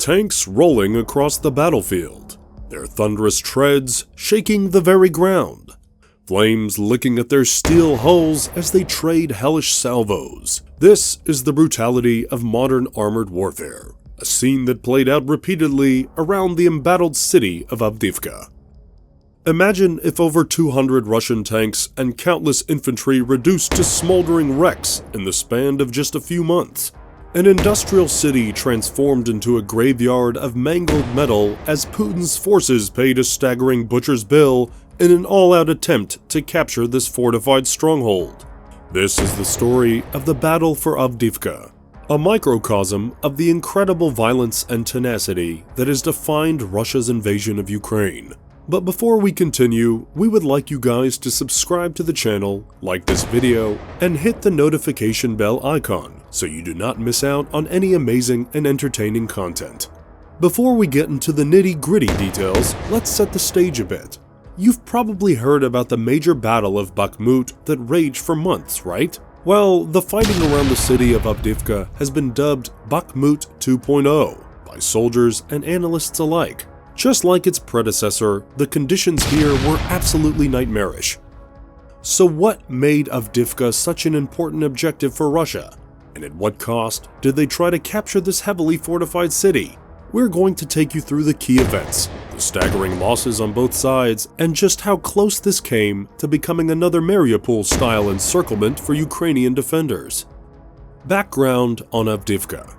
tanks rolling across the battlefield, their thunderous treads shaking the very ground, flames licking at their steel hulls as they trade hellish salvos. This is the brutality of modern armored warfare, a scene that played out repeatedly around the embattled city of Avdiivka. Imagine if over 200 Russian tanks and countless infantry reduced to smoldering wrecks in the span of just a few months. An industrial city transformed into a graveyard of mangled metal as Putin's forces paid a staggering butcher's bill in an all-out attempt to capture this fortified stronghold. This is the story of the battle for Avdiivka, a microcosm of the incredible violence and tenacity that has defined Russia's invasion of Ukraine. But before we continue, we would like you guys to subscribe to the channel, like this video, and hit the notification bell icon so you do not miss out on any amazing and entertaining content. Before we get into the nitty-gritty details, let's set the stage a bit. You've probably heard about the major battle of Bakhmut that raged for months, right? Well, the fighting around the city of Avdiivka has been dubbed Bakhmut 2.0 by soldiers and analysts alike. Just like its predecessor, the conditions here were absolutely nightmarish. So what made Avdiivka such an important objective for Russia? And at what cost did they try to capture this heavily fortified city? We're going to take you through the key events, the staggering losses on both sides, and just how close this came to becoming another Mariupol-style encirclement for Ukrainian defenders. Background on Avdiivka.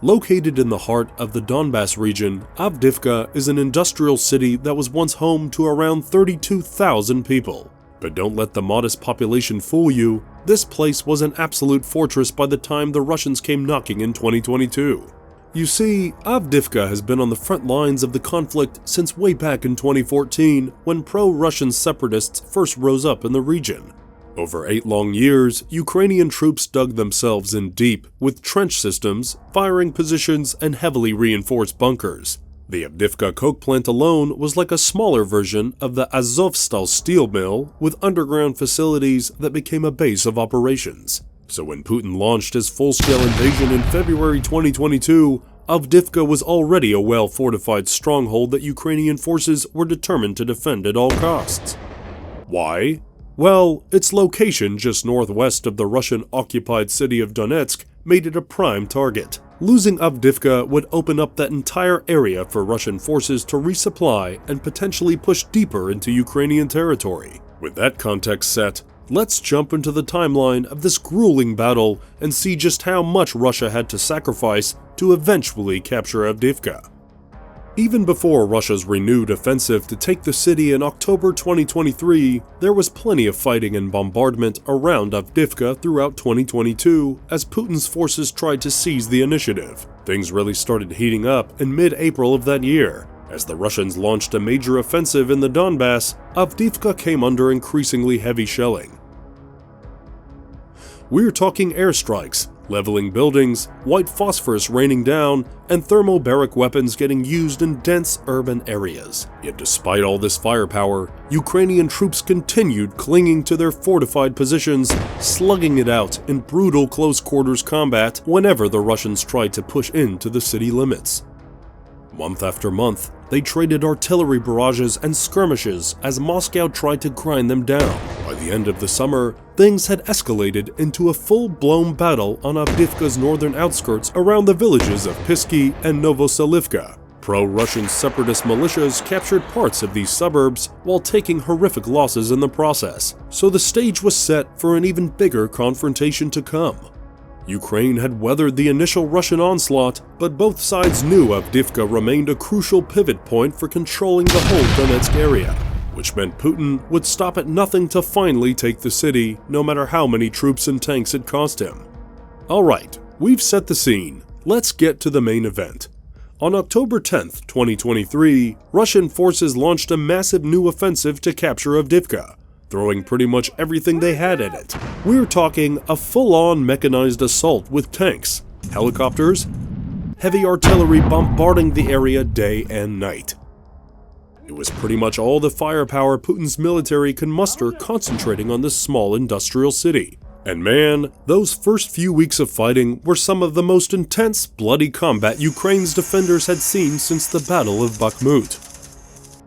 Located in the heart of the Donbas region, Avdiivka is an industrial city that was once home to around 32,000 people. But don't let the modest population fool you, this place was an absolute fortress by the time the Russians came knocking in 2022. You see, Avdiivka has been on the front lines of the conflict since way back in 2014 when pro-Russian separatists first rose up in the region. Over 8 long years, Ukrainian troops dug themselves in deep with trench systems, firing positions, and heavily reinforced bunkers. The Avdiivka coke plant alone was like a smaller version of the Azovstal steel mill with underground facilities that became a base of operations. So when Putin launched his full-scale invasion in February 2022, Avdiivka was already a well-fortified stronghold that Ukrainian forces were determined to defend at all costs. Why? Well, its location just northwest of the Russian-occupied city of Donetsk made it a prime target. Losing Avdiivka would open up that entire area for Russian forces to resupply and potentially push deeper into Ukrainian territory. With that context set, let's jump into the timeline of this grueling battle and see just how much Russia had to sacrifice to eventually capture Avdiivka. Even before Russia's renewed offensive to take the city in October 2023, there was plenty of fighting and bombardment around Avdiivka throughout 2022 as Putin's forces tried to seize the initiative. Things really started heating up in mid-April of that year. As the Russians launched a major offensive in the Donbas, Avdiivka came under increasingly heavy shelling. We're talking airstrikes, leveling buildings, white phosphorus raining down, and thermobaric weapons getting used in dense urban areas. Yet despite all this firepower, Ukrainian troops continued clinging to their fortified positions, slugging it out in brutal close-quarters combat whenever the Russians tried to push into the city limits. Month after month, they traded artillery barrages and skirmishes as Moscow tried to grind them down. By the end of the summer, things had escalated into a full-blown battle on Avdiivka's northern outskirts around the villages of Pisky and Novoselivka. Pro-Russian separatist militias captured parts of these suburbs while taking horrific losses in the process, so the stage was set for an even bigger confrontation to come. Ukraine had weathered the initial Russian onslaught, but both sides knew Avdiivka remained a crucial pivot point for controlling the whole Donetsk area, which meant Putin would stop at nothing to finally take the city, no matter how many troops and tanks it cost him. Alright, we've set the scene. Let's get to the main event. On October 10th, 2023, Russian forces launched a massive new offensive to capture Avdiivka, throwing pretty much everything they had at it. We're talking a full-on mechanized assault with tanks, helicopters, heavy artillery bombarding the area day and night. It was pretty much all the firepower Putin's military could muster concentrating on this small industrial city. And man, those first few weeks of fighting were some of the most intense, bloody combat Ukraine's defenders had seen since the Battle of Bakhmut.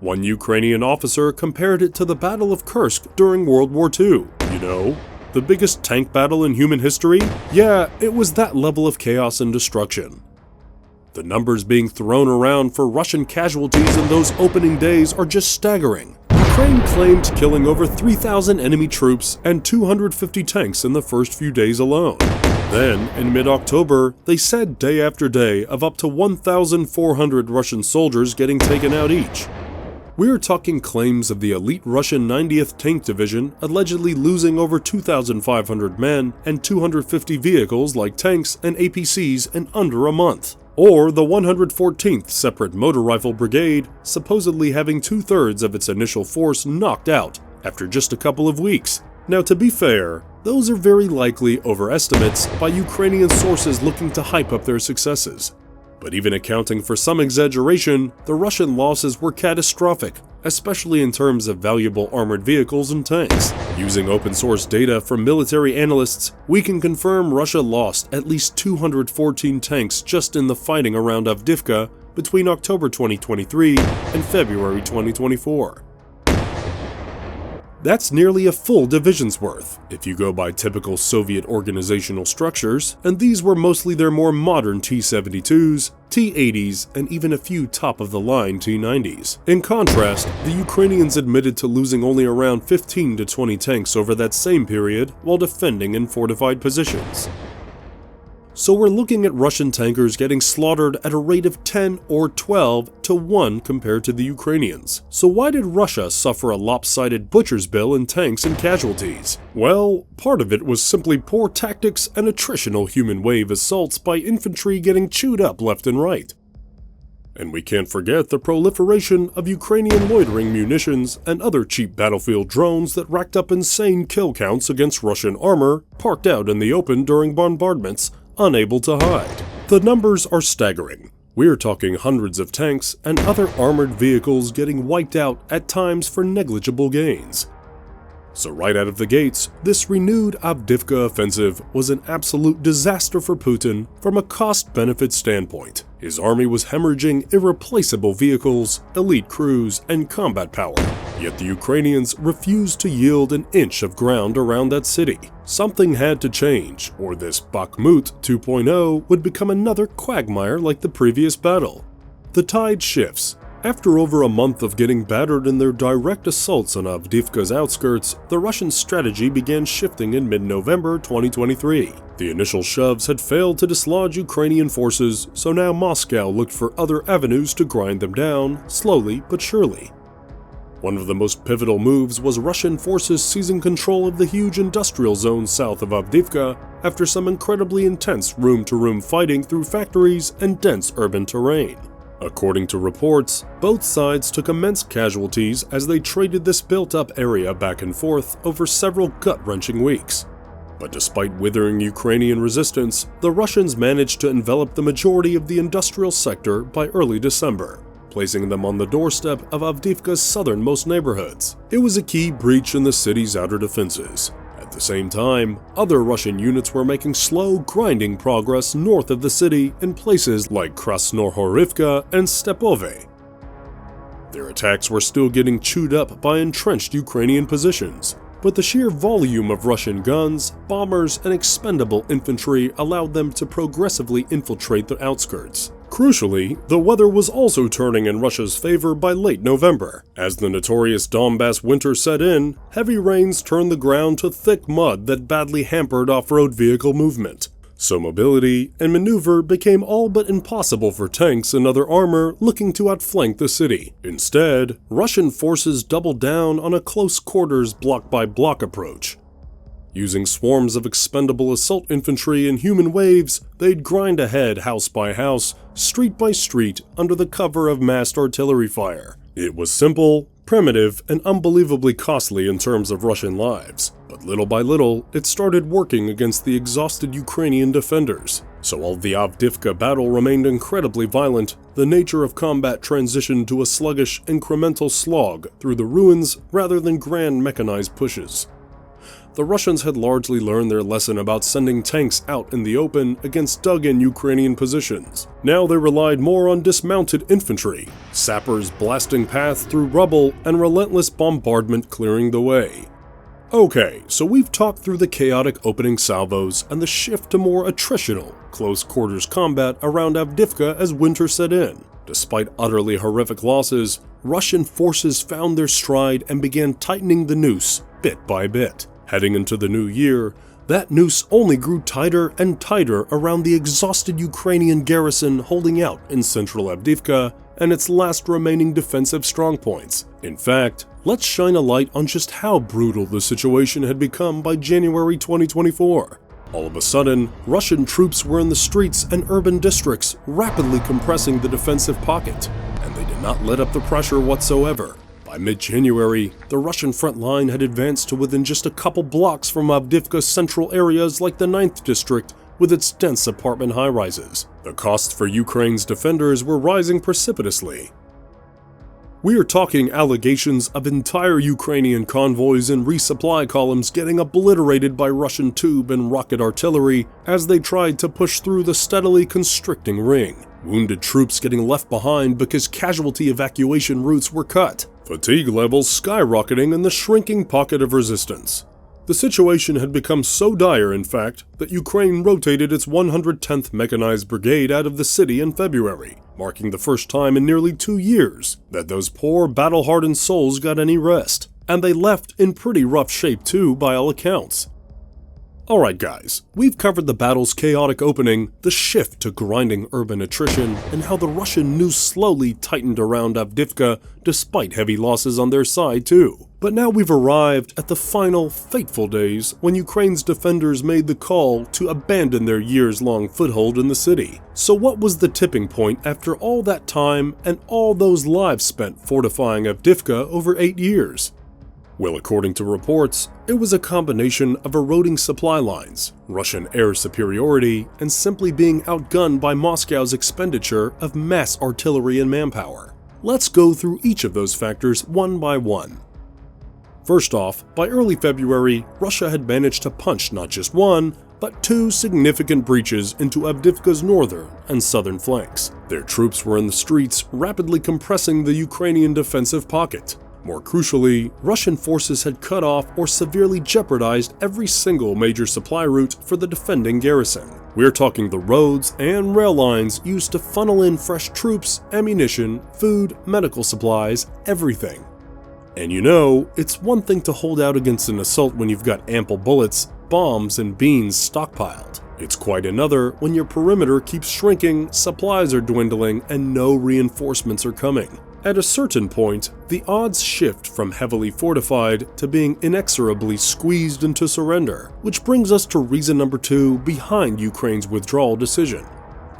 One Ukrainian officer compared it to the Battle of Kursk during World War II. You know, the biggest tank battle in human history? Yeah, it was that level of chaos and destruction. The numbers being thrown around for Russian casualties in those opening days are just staggering. Ukraine claimed killing over 3,000 enemy troops and 250 tanks in the first few days alone. Then, in mid-October, they said day after day of up to 1,400 Russian soldiers getting taken out each. We're talking claims of the elite Russian 90th Tank Division allegedly losing over 2,500 men and 250 vehicles like tanks and APCs in under a month. Or the 114th Separate Motor Rifle Brigade supposedly having 2/3 of its initial force knocked out after just a couple of weeks. Now, to be fair, those are very likely overestimates by Ukrainian sources looking to hype up their successes. But even accounting for some exaggeration, the Russian losses were catastrophic, especially in terms of valuable armored vehicles and tanks. Using open-source data from military analysts, we can confirm Russia lost at least 214 tanks just in the fighting around Avdiivka between October 2023 and February 2024. That's nearly a full division's worth, if you go by typical Soviet organizational structures, and these were mostly their more modern T-72s, T-80s, and even a few top-of-the-line T-90s. In contrast, the Ukrainians admitted to losing only around 15 to 20 tanks over that same period while defending in fortified positions. So we're looking at Russian tankers getting slaughtered at a rate of 10 or 12 to 1 compared to the Ukrainians. So why did Russia suffer a lopsided butcher's bill in tanks and casualties? Well, part of it was simply poor tactics and attritional human wave assaults by infantry getting chewed up left and right. And we can't forget the proliferation of Ukrainian loitering munitions and other cheap battlefield drones that racked up insane kill counts against Russian armor parked out in the open during bombardments, unable to hide. The numbers are staggering. We're talking hundreds of tanks and other armored vehicles getting wiped out at times for negligible gains. So right out of the gates, this renewed Avdiivka offensive was an absolute disaster for Putin from a cost-benefit standpoint. His army was hemorrhaging irreplaceable vehicles, elite crews, and combat power. Yet the Ukrainians refused to yield an inch of ground around that city. Something had to change, or this Bakhmut 2.0 would become another quagmire like the previous battle. The tide shifts. After over a month of getting battered in their direct assaults on Avdiivka's outskirts, the Russian strategy began shifting in mid-November 2023. The initial shoves had failed to dislodge Ukrainian forces, so now Moscow looked for other avenues to grind them down, slowly but surely. One of the most pivotal moves was Russian forces seizing control of the huge industrial zone south of Avdiivka after some incredibly intense room-to-room fighting through factories and dense urban terrain. According to reports, both sides took immense casualties as they traded this built-up area back and forth over several gut-wrenching weeks. But despite withering Ukrainian resistance, the Russians managed to envelop the majority of the industrial sector by early December, placing them on the doorstep of Avdiivka's southernmost neighborhoods. It was a key breach in the city's outer defenses. At the same time, other Russian units were making slow, grinding progress north of the city in places like Horrifying and Stepove. Their attacks were still getting chewed up by entrenched Ukrainian positions, but the sheer volume of Russian guns, bombers, and expendable infantry allowed them to progressively infiltrate the outskirts. Crucially, the weather was also turning in Russia's favor by late November. As the notorious Donbass winter set in, heavy rains turned the ground to thick mud that badly hampered off-road vehicle movement. So mobility and maneuver became all but impossible for tanks and other armor looking to outflank the city. Instead, Russian forces doubled down on a close-quarters block-by-block approach. Using swarms of expendable assault infantry and human waves, they'd grind ahead house by house, street by street, under the cover of massed artillery fire. It was simple, primitive, and unbelievably costly in terms of Russian lives. But little by little, it started working against the exhausted Ukrainian defenders. So while the Avdiivka battle remained incredibly violent, the nature of combat transitioned to a sluggish, incremental slog through the ruins rather than grand mechanized pushes. The Russians had largely learned their lesson about sending tanks out in the open against dug-in Ukrainian positions. Now they relied more on dismounted infantry, sappers blasting paths through rubble, and relentless bombardment clearing the way. Okay, so we've talked through the chaotic opening salvos and the shift to more attritional, close-quarters combat around Avdiivka as winter set in. Despite utterly horrific losses, Russian forces found their stride and began tightening the noose bit by bit. Heading into the new year, that noose only grew tighter and tighter around the exhausted Ukrainian garrison holding out in central Avdiivka and its last remaining defensive strongpoints. In fact, let's shine a light on just how brutal the situation had become by January 2024. All of a sudden, Russian troops were in the streets and urban districts, rapidly compressing the defensive pocket, and they did not let up the pressure whatsoever. By mid-January, the Russian front line had advanced to within just a couple blocks from Avdiivka's central areas like the 9th District with its dense apartment high-rises. The costs for Ukraine's defenders were rising precipitously. We are talking allegations of entire Ukrainian convoys and resupply columns getting obliterated by Russian tube and rocket artillery as they tried to push through the steadily constricting ring. Wounded troops getting left behind because casualty evacuation routes were cut. Fatigue levels skyrocketing in the shrinking pocket of resistance. The situation had become so dire, in fact, that Ukraine rotated its 110th Mechanized Brigade out of the city in February, marking the first time in nearly 2 years that those poor battle-hardened souls got any rest. And they left in pretty rough shape too, by all accounts. Alright guys, we've covered the battle's chaotic opening, the shift to grinding urban attrition, and how the Russian noose slowly tightened around Avdiivka despite heavy losses on their side too. But now we've arrived at the final, fateful days when Ukraine's defenders made the call to abandon their years-long foothold in the city. So what was the tipping point after all that time and all those lives spent fortifying Avdiivka over 8 years? Well, according to reports, it was a combination of eroding supply lines, Russian air superiority, and simply being outgunned by Moscow's expenditure of mass artillery and manpower. Let's go through each of those factors one by one. First off, by early February, Russia had managed to punch not just one, but 2 significant breaches into Avdiivka's northern and southern flanks. Their troops were in the streets, rapidly compressing the Ukrainian defensive pocket. More crucially, Russian forces had cut off or severely jeopardized every single major supply route for the defending garrison. We're talking the roads and rail lines used to funnel in fresh troops, ammunition, food, medical supplies, everything. And you know, it's one thing to hold out against an assault when you've got ample bullets, bombs, and beans stockpiled. It's quite another when your perimeter keeps shrinking, supplies are dwindling, and no reinforcements are coming. At a certain point, the odds shift from heavily fortified to being inexorably squeezed into surrender, which brings us to reason number 2 behind Ukraine's withdrawal decision: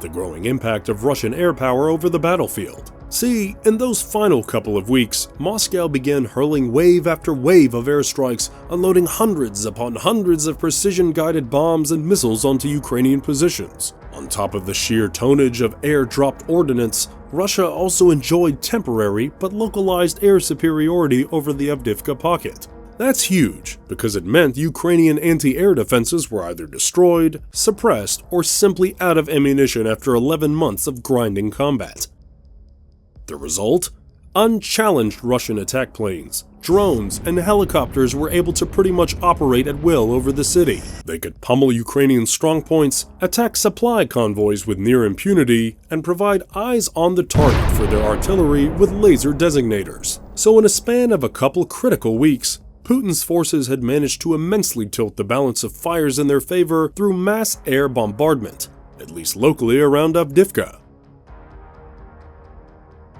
the growing impact of Russian air power over the battlefield. See, in those final couple of weeks, Moscow began hurling wave after wave of airstrikes, unloading hundreds upon hundreds of precision-guided bombs and missiles onto Ukrainian positions. On top of the sheer tonnage of air-dropped ordnance, Russia also enjoyed temporary but localized air superiority over the Avdiivka pocket. That's huge, because it meant Ukrainian anti-air defenses were either destroyed, suppressed, or simply out of ammunition after 11 months of grinding combat. The result? Unchallenged Russian attack planes, drones, and helicopters were able to pretty much operate at will over the city. They could pummel Ukrainian strongpoints, attack supply convoys with near impunity, and provide eyes on the target for their artillery with laser designators. So in a span of a couple critical weeks, Putin's forces had managed to immensely tilt the balance of fires in their favor through mass air bombardment, at least locally around Avdiivka.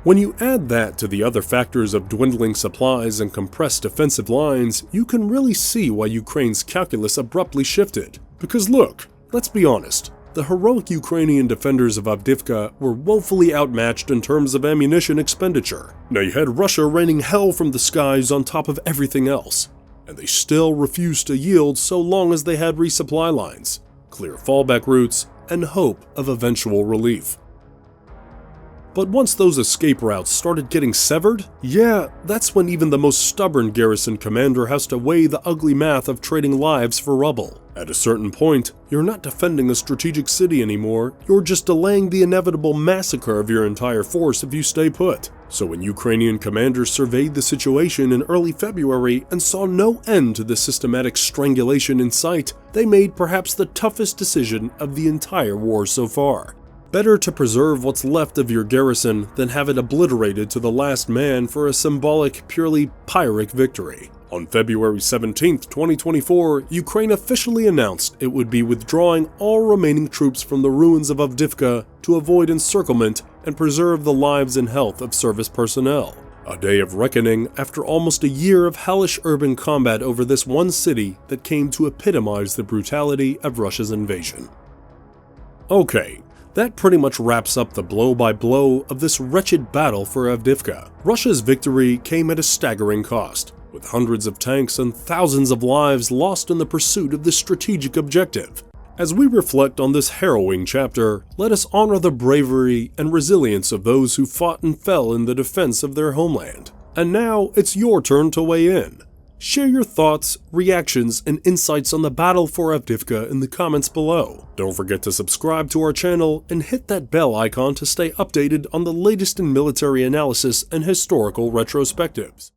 When you add that to the other factors of dwindling supplies and compressed defensive lines, you can really see why Ukraine's calculus abruptly shifted. Because look, let's be honest, the heroic Ukrainian defenders of Avdiivka were woefully outmatched in terms of ammunition expenditure. Now you had Russia raining hell from the skies on top of everything else, and they still refused to yield so long as they had resupply lines, clear fallback routes, and hope of eventual relief. But once those escape routes started getting severed, yeah, that's when even the most stubborn garrison commander has to weigh the ugly math of trading lives for rubble. At a certain point, you're not defending a strategic city anymore, you're just delaying the inevitable massacre of your entire force if you stay put. So when Ukrainian commanders surveyed the situation in early February and saw no end to the systematic strangulation in sight, they made perhaps the toughest decision of the entire war so far. Better to preserve what's left of your garrison than have it obliterated to the last man for a symbolic, purely Pyrrhic victory. On February 17, 2024, Ukraine officially announced it would be withdrawing all remaining troops from the ruins of Avdiivka to avoid encirclement and preserve the lives and health of service personnel. A day of reckoning after almost a year of hellish urban combat over this one city that came to epitomize the brutality of Russia's invasion. Okay. That pretty much wraps up the blow-by-blow of this wretched battle for Avdiivka. Russia's victory came at a staggering cost, with hundreds of tanks and thousands of lives lost in the pursuit of this strategic objective. As we reflect on this harrowing chapter, let us honor the bravery and resilience of those who fought and fell in the defense of their homeland. And now it's your turn to weigh in. Share your thoughts, reactions, and insights on the battle for Avdiivka in the comments below. Don't forget to subscribe to our channel and hit that bell icon to stay updated on the latest in military analysis and historical retrospectives.